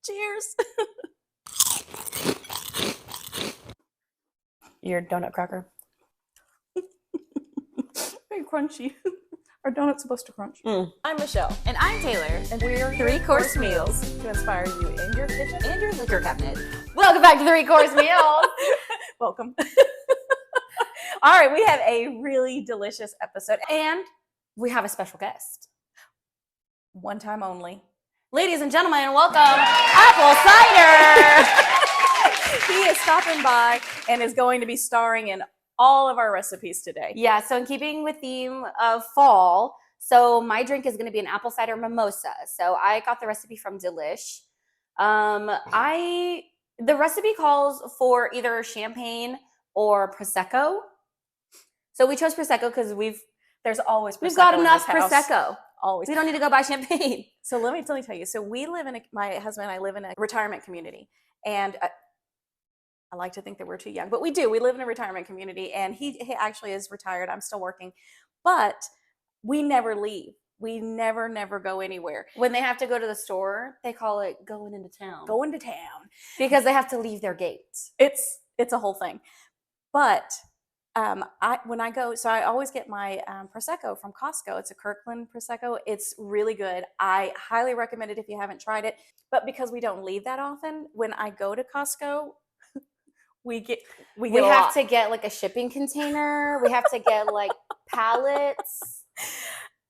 Cheers. Your donut cracker. Very crunchy. Are donuts supposed to crunch? I'm Michelle. And I'm Taylor. And we're Three-Course Meals to inspire you in your kitchen and your liquor cabinet. Welcome back to Three-Course Meals. Welcome. All right, we have a really delicious episode. And we have a special guest. One time only. Ladies and gentlemen, welcome Apple Cider. He is stopping by and is going to be starring in all of our recipes today. Yeah, so in keeping with theme of fall, so my drink is going to be an apple cider mimosa. So I got the recipe from Delish. The recipe calls for either champagne or Prosecco. So we chose Prosecco because There's always Prosecco. we've got in enough this house. Prosecco. Always. We don't need to go buy champagne. So let me tell you. So we live my husband and I live in a retirement community, and I like to think that we're too young, but we do. We live in a retirement community, and he actually is retired. I'm still working, but we never leave. We never go anywhere. When they have to go to the store, they call it going into town. Going to town Because they have to leave their gates. It's a whole thing. But when I go, so I always get my Prosecco from Costco. It's a Kirkland Prosecco. It's really good. I highly recommend it if you haven't tried it. But because we don't leave that often, when I go to Costco, we have to get like a shipping container. We have to get like pallets.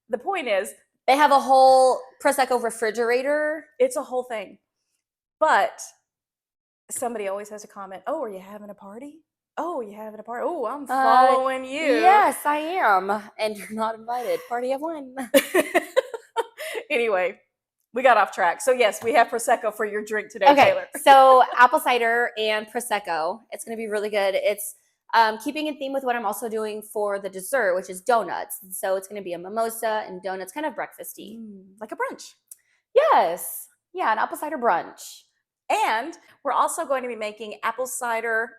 The point is, they have a whole Prosecco refrigerator. It's a whole thing. But somebody always has to comment, "Oh, are you having a party? Oh, you having a party? Oh, I'm following you." Yes, I am. And you're not invited. Party of one. Anyway, we got off track. So yes, we have Prosecco for your drink today, Okay, Taylor. So apple cider and Prosecco. It's going to be really good. It's keeping in theme with what I'm also doing for the dessert, which is donuts. So it's going to be a mimosa and donuts, kind of breakfasty. Like a brunch. Yes. Yeah, an apple cider brunch. And we're also going to be making apple cider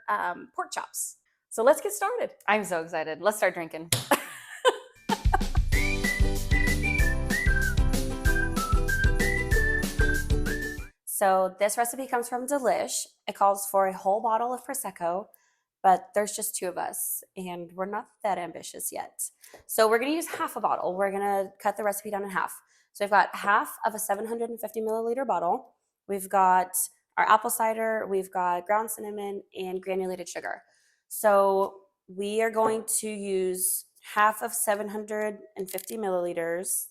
pork chops. So let's get started. I'm so excited. Let's start drinking. So this recipe comes from Delish. It calls for a whole bottle of Prosecco, but there's just two of us, and we're not that ambitious yet. So we're going to use half a bottle. We're going to cut the recipe down in half. So we've got half of a 750 milliliter bottle. We've got our apple cider, we've got ground cinnamon, and granulated sugar. So we are going to use half of 750 milliliters,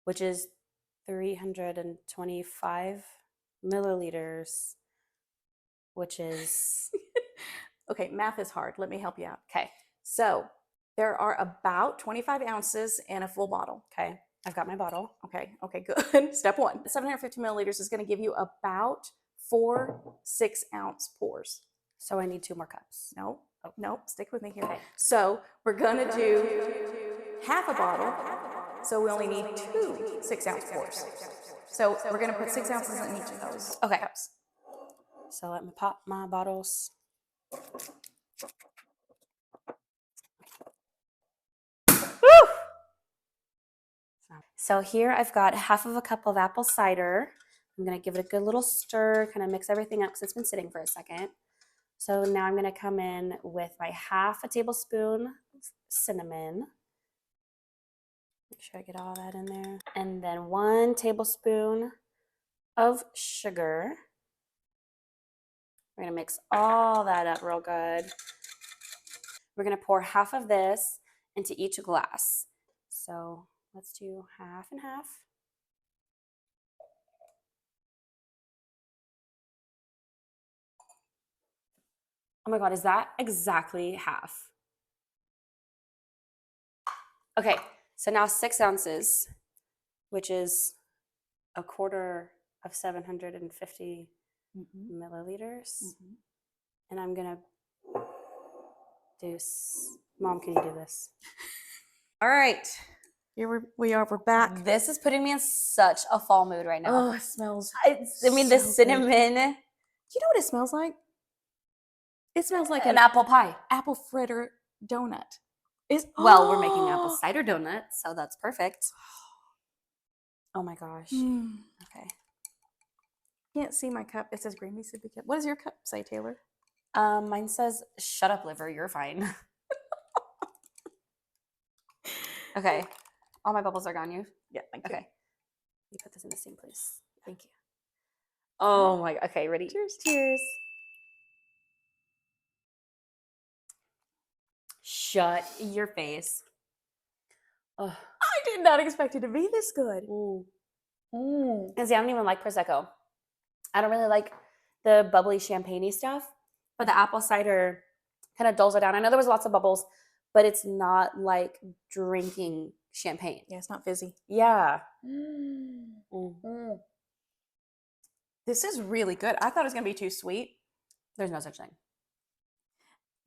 which is 325 milliliters, which is... Okay, math is hard. Let me help you out. Okay. So there are about 25 ounces in a full bottle. Okay. I've got my bottle. Okay, good. Step one. 750 milliliters is going to give you about 4 6-ounce pours. So I need 2 more cups. No, stick with me here. Okay. So we're going to do half a bottle. So we only need 2 6-ounce pours. So we're going to put 6 ounces in each of those cups. So let me pop my bottles. Woo! So here I've got half of a cup of apple cider. I'm going to give it a good little stir, kind of mix everything up because it's been sitting for a second. So now I'm going to come in with my half a tablespoon of cinnamon. Make sure I get all that in there. And then 1 tablespoon of sugar. We're going to mix all that up real good. We're going to pour half of this into each glass. So let's do half and half. Oh my God, is that exactly half? Okay, so now 6 ounces, which is a quarter of 750 milliliters. And I'm gonna do, Mom, can you do this? All right. Here we are, we're back. This is putting me in such a fall mood right now. Oh, it smells. The cinnamon. Do you know what it smells like? It smells like an apple pie. Apple fritter donut. Well, we're making apple cider donuts, so that's perfect. Oh my gosh. Okay. can't see my cup. It says Grammy sippy cup. What does your cup say, Taylor? Mine says, "Shut up, liver. You're fine." Okay. All my bubbles are gone. You? Yeah, thank you. Okay. You put this in the same place. Thank you. Oh my. Okay. Ready? Cheers. Cheers. Shut your face. Ugh. I did not expect it to be this good. And see, I don't even like Prosecco. I don't really like the bubbly champagne-y stuff, but the apple cider kind of dulls it down. I know there was lots of bubbles, but it's not like drinking champagne. Yeah, it's not fizzy. Yeah. This is really good. I thought it was going to be too sweet. There's no such thing.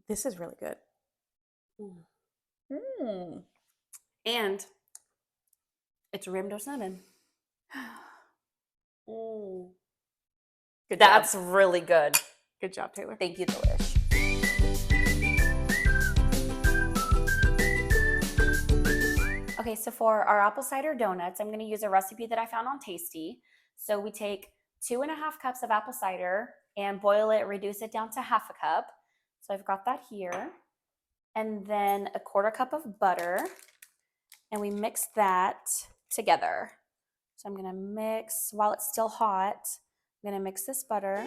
This is really good. And it's rimmed with cinnamon. Good job. That's really good. Good job, Taylor. Thank you, Delish. Okay, so for our apple cider donuts, I'm going to use a recipe that I found on Tasty. So we take 2.5 cups of apple cider and boil it, reduce it down to half a cup. So I've got that here. And then a 1/4 cup of butter. And we mix that together. So I'm going to mix, while it's still hot, I'm going to mix this butter.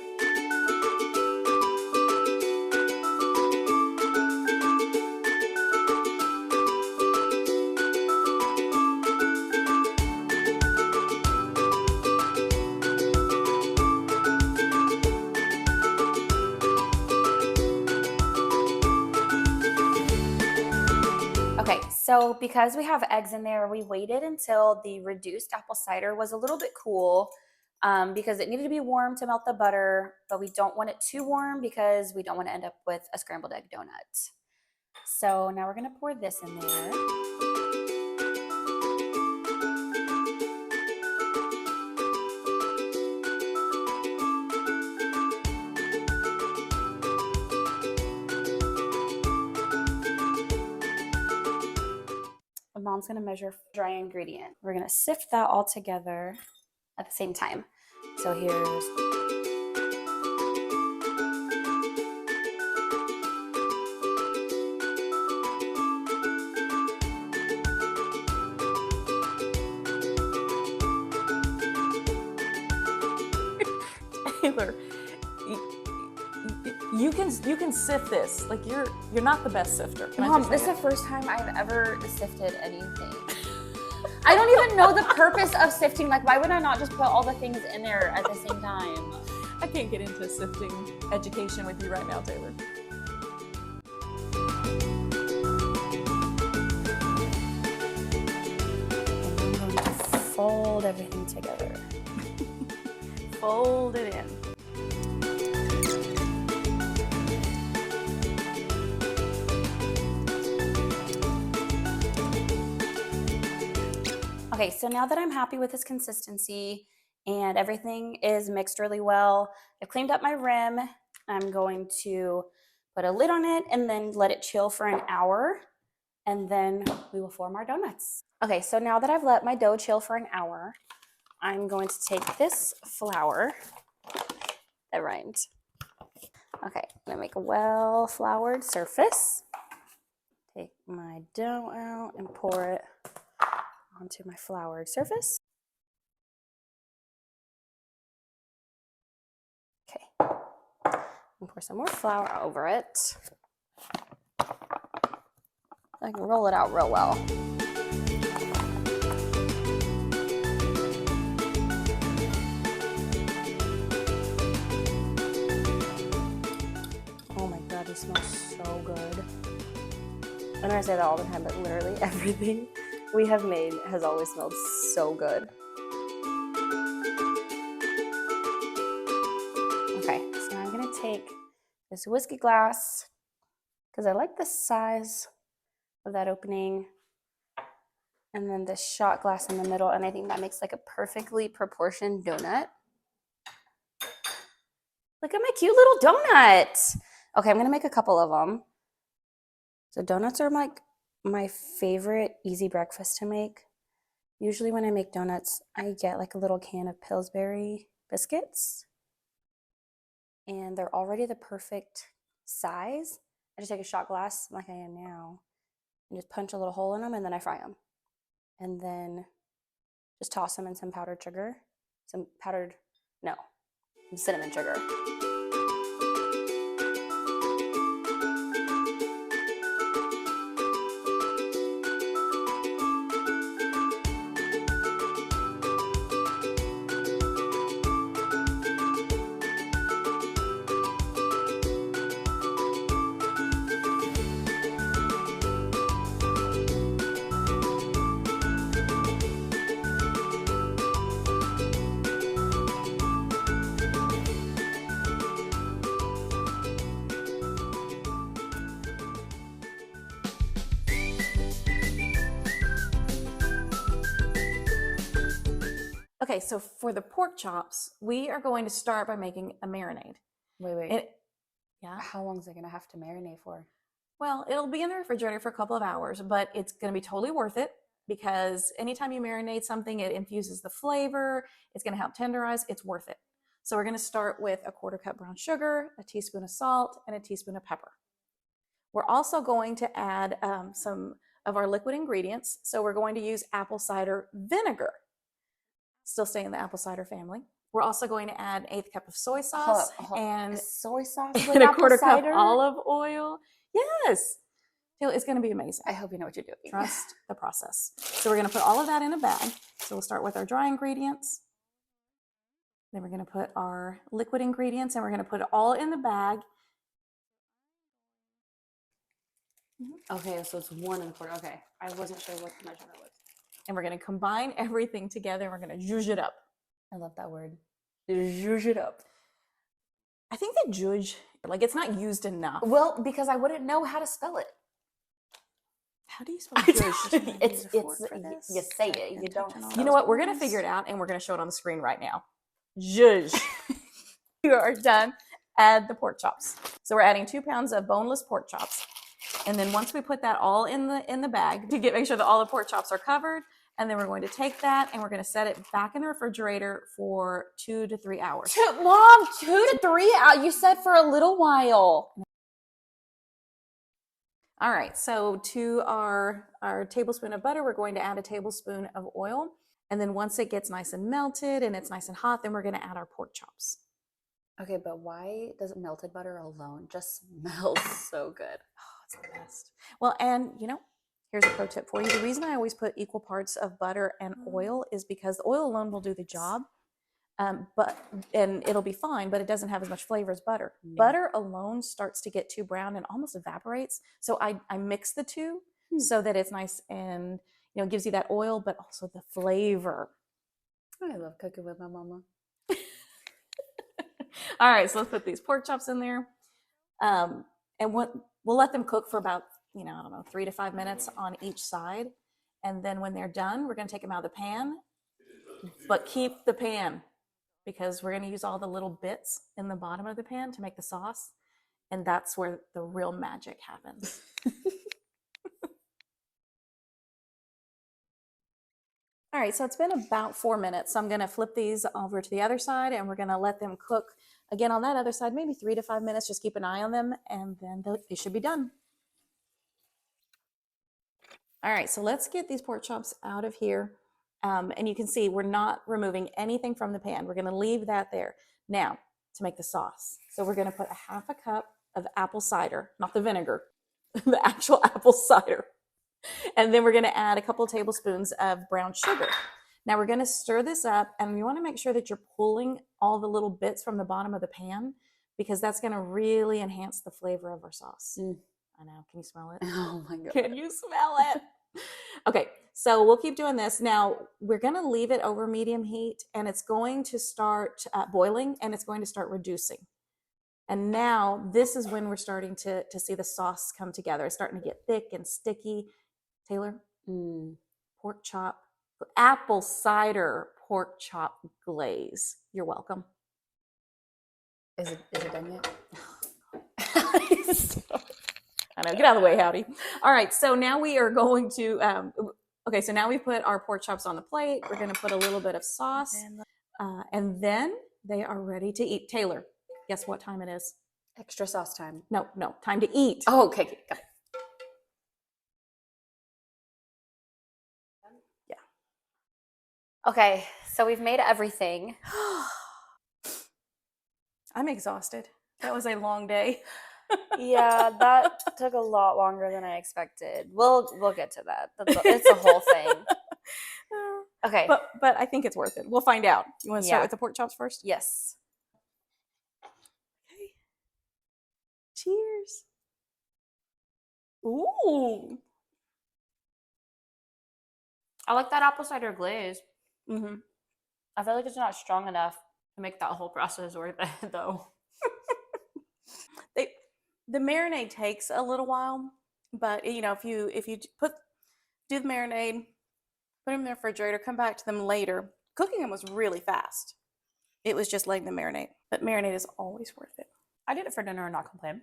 Okay, so because we have eggs in there, we waited until the reduced apple cider was a little bit cool because it needed to be warm to melt the butter, but we don't want it too warm because we don't want to end up with a scrambled egg donut. So now we're going to pour this in there. Mom's going to measure dry ingredient. We're going to sift that all together at the same time. So here's Taylor, you can sift this. Like you're not the best sifter. Mom, this is the first time I've ever sifted anything. I don't even know the purpose of sifting. Like, why would I not just put all the things in there at the same time? I can't get into sifting education with you right now, Taylor. And I'm going to fold everything together. Fold it in. Okay, so now that I'm happy with this consistency and everything is mixed really well, I've cleaned up my rim. I'm going to put a lid on it and then let it chill for an hour, and then we will form our donuts. Okay, so now that I've let my dough chill for an hour, I'm going to take this flour that rhymed. Okay, I'm gonna make a well-floured surface. Take my dough out and pour it onto my floured surface. Okay, and pour some more flour over it. I can roll it out real well. Oh my God, these smell so good. I know I say that all the time, but literally everything we have made has always smelled so good. Okay, so now I'm gonna take this whiskey glass because I like the size of that opening, and then this shot glass in the middle, and I think that makes like a perfectly proportioned donut. Look at my cute little donut. Okay, I'm gonna make a couple of them. So donuts are like my favorite easy breakfast to make. Usually when I make donuts, I get like a little can of Pillsbury biscuits. and they're already the perfect size. I just take a shot glass like I am now and just punch a little hole in them, and then I fry them. And then just toss them in some powdered sugar, some cinnamon sugar. Okay, so for the pork chops, we are going to start by making a marinade. Wait. Yeah. How long is it gonna have to marinate for? Well, it'll be in the refrigerator for a couple of hours, but it's going to be totally worth it because anytime you marinate something, it infuses the flavor. It's going to help tenderize. It's worth it. So we're going to start with a 1/4 cup brown sugar, a teaspoon of salt, and a teaspoon of pepper. We're also going to add some of our liquid ingredients. So we're going to use apple cider vinegar. Still stay in the apple cider family. We're also going to add an 1/8 cup of soy sauce and soy sauce with and a apple 1/4 cider? cup olive oil. Yes. It's going to be amazing. I hope you know what you're doing. Trust the process. So we're going to put all of that in a bag. So we'll start with our dry ingredients. Then we're going to put our liquid ingredients and we're going to put it all in the bag. Okay, so it's 1 1/4. Okay, I wasn't sure what the measurement was. And we're going to combine everything together and we're going to zhuzh it up. I love that word. Zhuzh it up. I think that zhuzh, like it's not used enough. Well, because I wouldn't know how to spell it. How do you spell zhuzh? It's you say it. You don't. You know what? We're going to figure it out and we're going to show it on the screen right now. Zhuzh. You are done. Add the pork chops. So we're adding 2 pounds of boneless pork chops. And then once we put that all in the bag to make sure that all the pork chops are covered, and then we're going to take that and we're going to set it back in the refrigerator for 2 to 3 hours. Mom, 2 to 3 hours? You said for a little while. All right, so to our tablespoon of butter, we're going to add a tablespoon of oil. And then once it gets nice and melted and it's nice and hot, then we're going to add our pork chops. Okay, but why does melted butter alone just smell so good? Oh, it's the best. Well, and here's a pro tip for you. The reason I always put equal parts of butter and oil is because the oil alone will do the job, and it'll be fine, but it doesn't have as much flavor as butter. Yeah. Butter alone starts to get too brown and almost evaporates. So I mix the two so that it's nice and gives you that oil, but also the flavor. I love cooking with my mama. All right, so let's put these pork chops in there, and we'll let them cook for about 3 to 5 minutes on each side, and then when they're done, we're going to take them out of the pan, but keep the pan because we're going to use all the little bits in the bottom of the pan to make the sauce, and that's where the real magic happens. All right, so it's been about 4 minutes. So I'm going to flip these over to the other side and we're going to let them cook again on that other side, maybe 3 to 5 minutes. Just keep an eye on them and then they should be done. All right, so let's get these pork chops out of here. And you can see we're not removing anything from the pan. We're going to leave that there. Now, to make the sauce. So we're going to put 1/2 cup of apple cider, not the vinegar, the actual apple cider. And then we're going to add a couple of tablespoons of brown sugar. Now we're going to stir this up and you want to make sure that you're pulling all the little bits from the bottom of the pan because that's going to really enhance the flavor of our sauce. I know. Can you smell it? Oh my God. Can you smell it? Okay. So we'll keep doing this. Now we're going to leave it over medium heat and it's going to start boiling and it's going to start reducing. And now this is when we're starting to see the sauce come together. It's starting to get thick and sticky. Taylor, pork chop, apple cider pork chop glaze. You're welcome. Is it done yet? I know. Get out of the way, Howdy. All right. So now we are going to. Okay. So now we put our pork chops on the plate. We're going to put a little bit of sauce, and then they are ready to eat. Taylor, Guess what time it is? Extra sauce time. No, time to eat. Oh, okay. Got it. Yeah. Okay, so we've made everything. I'm exhausted. That was a long day. Yeah, that took a lot longer than I expected. We'll get to that. It's a whole thing. Okay. But I think it's worth it. We'll find out. You want to start Yeah. with the pork chops first? Yes. Okay. Cheers. Ooh. I like that apple cider glaze. Mm-hmm. I feel like it's not strong enough to make that whole process worth it, though. The marinade takes a little while, but you know, if you do the marinade, put them in the refrigerator, come back to them later. Cooking them was really fast. It was just letting them marinate, but marinade is always worth it. I did it for dinner and not complain.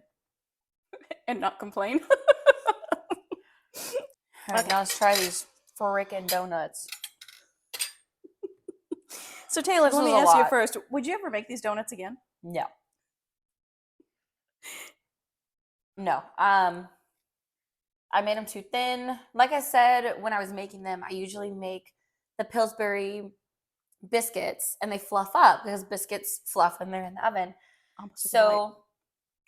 And not complain. All right, now let's try these freaking donuts. So Taylor, This let me was a ask you lot. first: would you ever make these donuts again? No. No. I made them too thin. Like I said, when I was making them, I usually make the Pillsbury biscuits and they fluff up because biscuits fluff when they're in the oven. So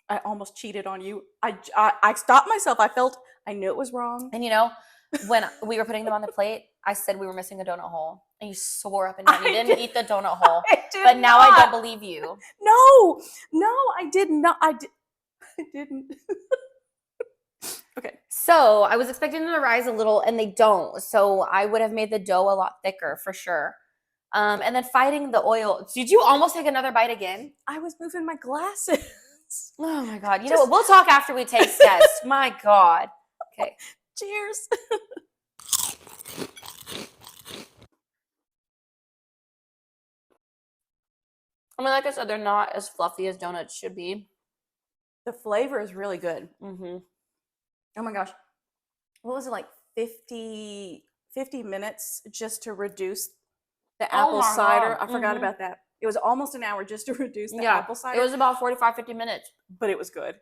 I almost cheated on you. I stopped myself. I knew it was wrong. And you know, when we were putting them on the plate, I said we were missing a donut hole. And you swore up and down you didn't eat the donut hole. But now I don't believe you. No, I did not. I didn't. Okay. So I was expecting them to rise a little and they don't. So I would have made the dough a lot thicker for sure. And then fighting the oil. Did you almost take another bite again? I was moving my glasses. Oh my God. You know what? We'll talk after we taste test. My God. Okay. Cheers. I mean, like I said, they're not as fluffy as donuts should be. The flavor is really good. Mm-hmm. Oh my gosh. What was it, like 50 minutes just to reduce the apple cider? I forgot about that. It was almost an hour just to reduce the apple cider. It was about 45, 50 minutes. But it was good.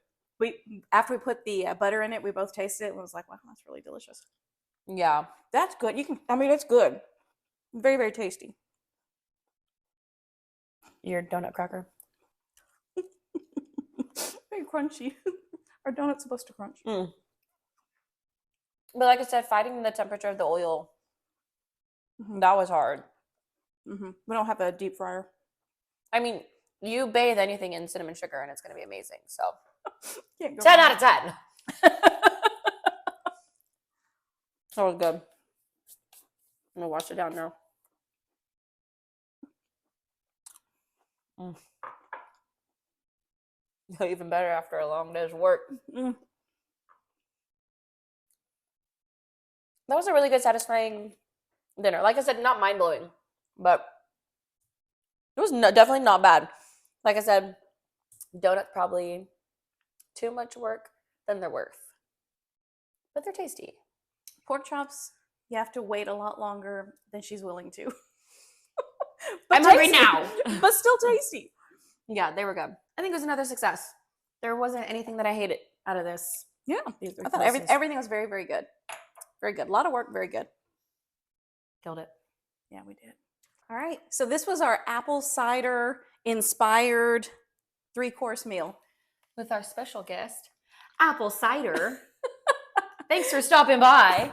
After we put the butter in it, we both tasted it and was like, wow, that's really delicious. Yeah. That's good. It's good. Very, very tasty. Your donut cracker. Very crunchy. Are donuts supposed to crunch? Mm. But like I said, fighting the temperature of the oil, that was hard. Mm-hmm. We don't have a deep fryer. I mean, you bathe anything in cinnamon sugar and it's going to be amazing. So 10 out of 10. That was good. I'm going to wash it down now. Even better after a long day's work. Mm. That was a really good, satisfying dinner. Like I said, not mind-blowing, but it was definitely not bad. Like I said, donuts probably too much work than they're worth. But they're tasty. Pork chops, you have to wait a lot longer than she's willing to. I'm hungry now. But still tasty. Yeah, they were good. I think it was another success. There wasn't anything that I hated out of this. Yeah. I thought everything was very, very good. Very good. A lot of work, very good. Killed it. Yeah, we did. All right. So this was our apple cider inspired 3-course meal. With our special guest, Apple Cider. Thanks for stopping by.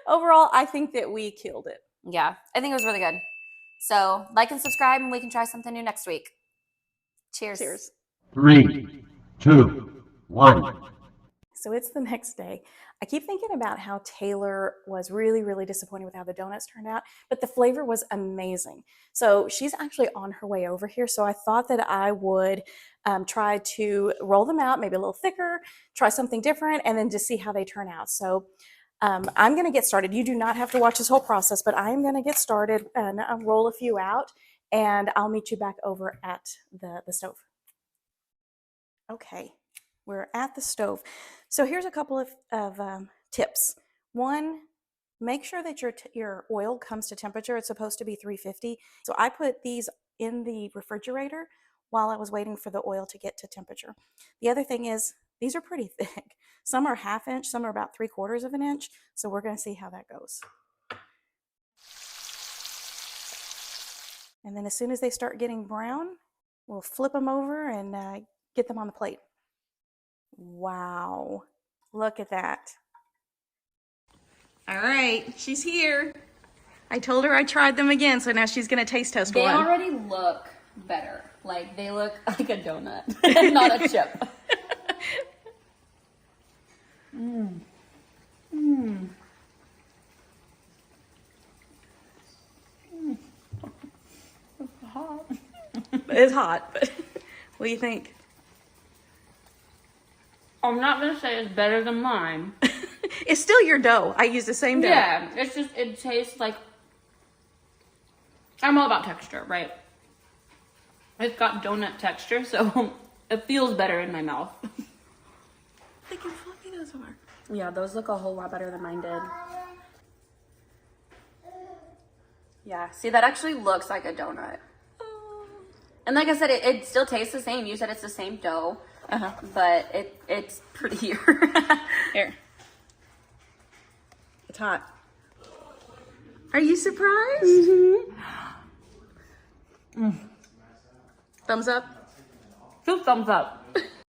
Overall, I think that we killed it. Yeah, I think it was really good. So like and subscribe and we can try something new next week. Cheers. Cheers. 3, 2, 1. So it's the next day. I keep thinking about how Taylor was really, really disappointed with how the donuts turned out, but the flavor was amazing. So she's actually on her way over here. So I thought that I would try to roll them out, maybe a little thicker, try something different, and then just see how they turn out. So I'm going to get started. You do not have to watch this whole process, but I am going to get started and roll a few out, and I'll meet you back over at the stove. Okay, we're at the stove. So here's a couple of tips. One, make sure that your oil comes to temperature. It's supposed to be 350. So I put these in the refrigerator while I was waiting for the oil to get to temperature. The other thing is, these are pretty thick. Some are 1/2 inch, some are about 3/4 of an inch. So we're going to see how that goes. And then as soon as they start getting brown, we'll flip them over and get them on the plate. Wow, look at that. All right, she's here. I told her I tried them again, so now she's gonna taste test They one. already look better. Like they look like a donut, not a chip. It's hot, but what do you think? I'm not gonna say it's better than mine. It's still your dough. I use the same dough. Yeah, it's just, it tastes like, I'm all about texture, right? It's got donut texture, so it feels better in my mouth. Look how fluffy those are. Yeah, those look a whole lot better than mine did. Yeah, see, that actually looks like a donut. And like I said, it still tastes the same. You said it's the same dough, but it's prettier. Here. It's hot. Are you surprised? Mm-hmm. Thumbs up? 2 thumbs up.